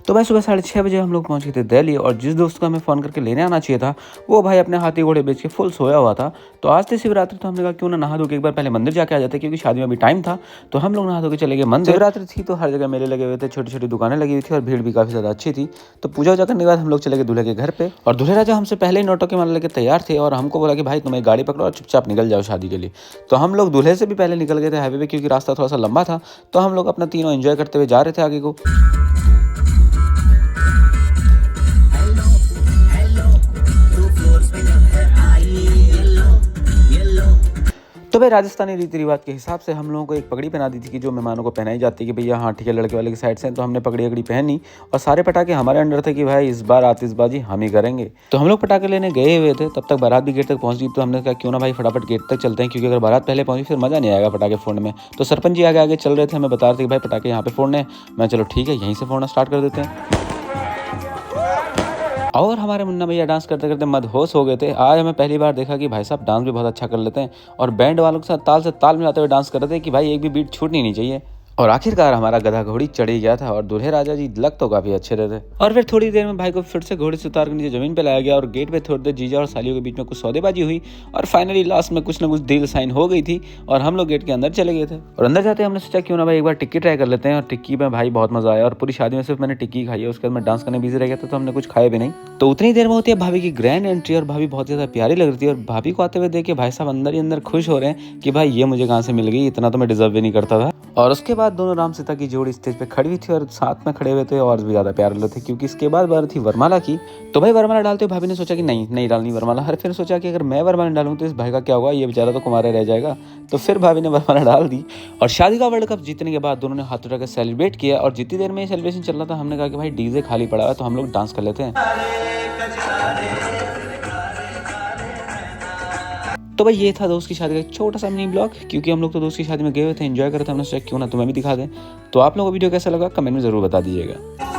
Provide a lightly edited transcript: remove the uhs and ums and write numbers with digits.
तो भाई सुबह 6:30 बजे हम लोग पहुंच गए थे दिल्ली, और जिस दोस्त को हमें फ़ोन करके लेने आना चाहिए था वो भाई अपने हाथी घोड़े बेच के फुल सोया हुआ था। तो आज थी शिवरात्रि, तो हमने कहा क्यों ना नहा धो के एक बार पहले मंदिर जाके आ जाते, क्योंकि शादी में भी टाइम था। तो हम लोग नहा धो के चले गए मंदिर। शिवरात्रि थी तो हर जगह मेले लगे हुए थे, छोटी छोटी दुकानें लगी हुई थी और भीड़ भी काफ़ी ज़्यादा अच्छी थी। तो पूजा वूजा करने के बाद हम लोग चले गए दूल्हे के घर पे, और दूल्हे राजा हमसे पहले ही नोटों के माला लेके तैयार थे और हमको बोला कि भाई तुम एक गाड़ी पकड़ो और चुपचाप निकल जाओ शादी के लिए। तो हम लोग दूल्हे से भी पहले निकल गए थे हाईवे पे, क्योंकि रास्ता थोड़ा सा लंबा था। तो हम लोग अपना तीनों एंजॉय करते हुए जा रहे थे आगे को। तो भाई राजस्थानी रीति रिवाज के हिसाब से हम लोगों को एक पगड़ी पहना दी थी कि जो मेहमानों को पहनाई जाती है कि भैया हाँ ठीक है लड़के वाले की साइड से। तो हमने पगड़ी अगड़ी पहनी और सारे पटाखे हमारे अंडर थे कि भाई इस बार आतिशबाजी हम ही करेंगे। तो हम लोग पटाखे लेने गए हुए थे, तब तक बारात भी गेट तक पहुंच गई। तो हमने कहा क्यों ना भाई फटाफट गेट तक चलते हैं, क्योंकि अगर बारात पहले पहुंची फिर मजा नहीं आएगा पटाखे फोड़ने में। तो सरपंच जी आगे आगे चल रहे थे, हमें बता रहे थे कि भाई पटाखे यहाँ पे फोड़ने हैं। मैं चलो ठीक है यहीं से फोड़ना स्टार्ट कर देते हैं। और हमारे मुन्ना भैया डांस करते करते मदहोश हो गए थे। आज हमें पहली बार देखा कि भाई साहब डांस भी बहुत अच्छा कर लेते हैं, और बैंड वालों के साथ ताल से ताल मिलाते हुए डांस कर रहे थे कि भाई एक भी बीट छूटनी नहीं चाहिए। और आखिरकार हमारा गधा घोड़ी चढ़ ही गया था, और दूल्हे राजा जी लग तो काफी अच्छे रहे थे। और फिर थोड़ी देर में भाई को फिर से घोड़े से उतार कर नीचे जमीन पे लाया गया, और गेट पे थोड़ी देर जीजा और सालियों के बीच में कुछ सौदेबाजी हुई, और फाइनली लास्ट में कुछ ना कुछ डील साइन हो गई थी, और हम लोग गेट के अंदर चले गए थे। और अंदर जाते हमने सोचा क्यों ना भाई एक बार टिक्की ट्राई कर लेते हैं, और टिक्की में भाई बहुत मजा आया। और पूरी शादी में सिर्फ मैंने टिक्की खाई है, उसके बाद मैं डांस करने बिजी रह गया था, तो हमने कुछ खाया भी नहीं। तो उतनी देर में होती है भाभी की ग्रैंड एंट्री, और भाभी बहुत ज्यादा प्यारी लग रही थी। और भाभी को आते हुए देख के भाई साहब अंदर ही अंदर खुश हो रहे हैं कि भाई ये मुझे कहाँ से मिल गई, इतना तो मैं डिजर्व भी नहीं करता था। और उसके बाद दोनों राम सीता की जोड़ी स्टेज पे खड़ी हुई थी और साथ में खड़े हुए थे, और भी ज्यादा प्यारे लग थे, क्योंकि इसके बाद बार थी वरमाला की। तो भाई वरमाला डालते हुए भाभी ने सोचा कि नहीं डालनी वरमाला। हर फिर सोचा कि अगर मैं वरमाला डालूं तो इस भाई का क्या होगा, ये बेचारा तो कुंवारा रह जाएगा। तो फिर भाभी ने वरमाला डाल दी, और शादी का वर्ल्ड कप जीतने के बाद दोनों ने हाथ उठाकर सेलिब्रेट किया। और जितनी देर में ये सेलिब्रेशन चल रहा था हमने कहा कि भाई डीजे खाली पड़ा है तो हम लोग डांस कर लेते हैं। तो भाई ये था दोस्त की शादी का एक छोटा सा मिनी ब्लॉग, क्योंकि हम लोग तो दोस्त की शादी में गए हुए थे, एंजॉय कर रहे थे। हमने सोचा क्यों ना तुम्हें भी दिखा दें। तो आप लोगों को वीडियो कैसा लगा कमेंट में जरूर बता दीजिएगा।